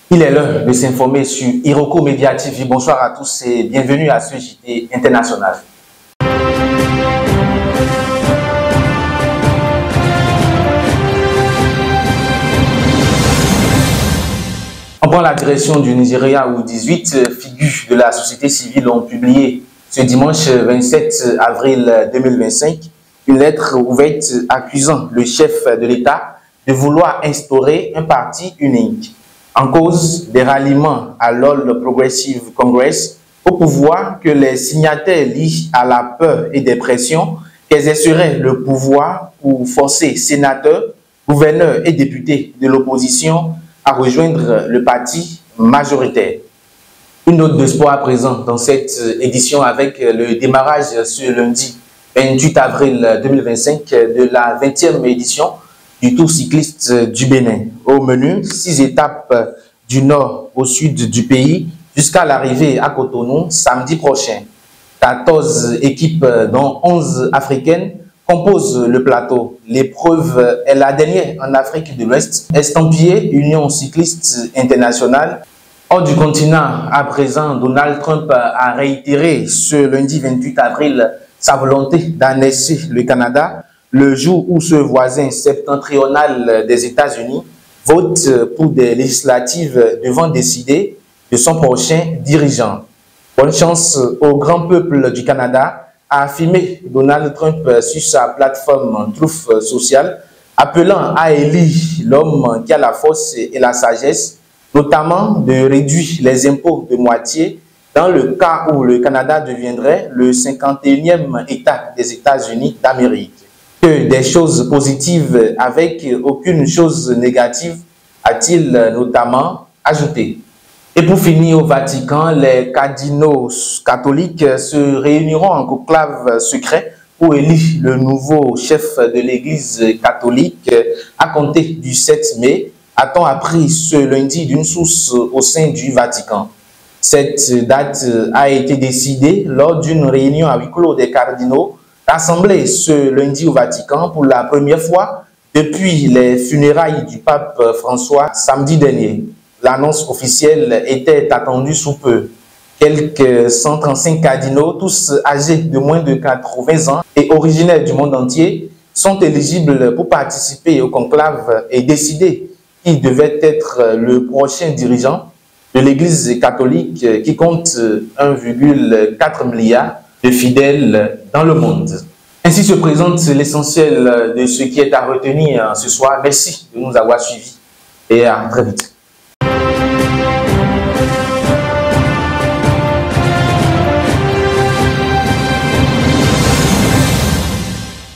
Il est l'heure de s'informer sur Iroko Media TV. Bonsoir à tous et bienvenue à ce JT international. On prend la direction du Nigeria où 18 figures de la société civile ont publié ce dimanche 27 avril 2025 une lettre ouverte accusant le chef de l'État de vouloir instaurer un parti unique. En cause des ralliements à l'All Progressive Congress au pouvoir que les signataires lient à la peur et des pressions qu'exercerait le pouvoir pour forcer sénateurs, gouverneurs et députés de l'opposition à rejoindre le parti majoritaire. Une note de sport à présent dans cette édition avec le démarrage ce lundi 28 avril 2025 de la 20e édition du Tour cycliste du Bénin. Au menu, 6 étapes du nord au sud du pays jusqu'à l'arrivée à Cotonou samedi prochain. 14 équipes dont 11 africaines composent le plateau. L'épreuve est la dernière en Afrique de l'Ouest, estampillée Union cycliste internationale. Hors du continent, à présent, Donald Trump a réitéré ce lundi 28 avril sa volonté d'annexer le Canada le jour où ce voisin septentrional des États-Unis vote pour des législatives devant décider de son prochain dirigeant. Bonne chance au grand peuple du Canada, a affirmé Donald Trump sur sa plateforme Truth Social, appelant à élire l'homme qui a la force et la sagesse, notamment de réduire les impôts de moitié dans le cas où le Canada deviendrait le 51e État des États-Unis d'Amérique. Que des choses positives avec aucune chose négative, a-t-il notamment ajouté. Et pour finir, au Vatican, les cardinaux catholiques se réuniront en conclave secret pour élire le nouveau chef de l'Église catholique à compter du 7 mai, a-t-on appris ce lundi d'une source au sein du Vatican. Cette date a été décidée lors d'une réunion à huis clos des cardinaux rassemblés ce lundi au Vatican pour la première fois depuis les funérailles du pape François samedi dernier. L'annonce officielle était attendue sous peu. Quelques 135 cardinaux, tous âgés de moins de 80 ans et originaires du monde entier, sont éligibles pour participer au conclave et décider qui devait être le prochain dirigeant de l'Église catholique qui compte 1,4 milliard de fidèles dans le monde. Ainsi se présente l'essentiel de ce qui est à retenir ce soir. Merci de nous avoir suivis et à très vite.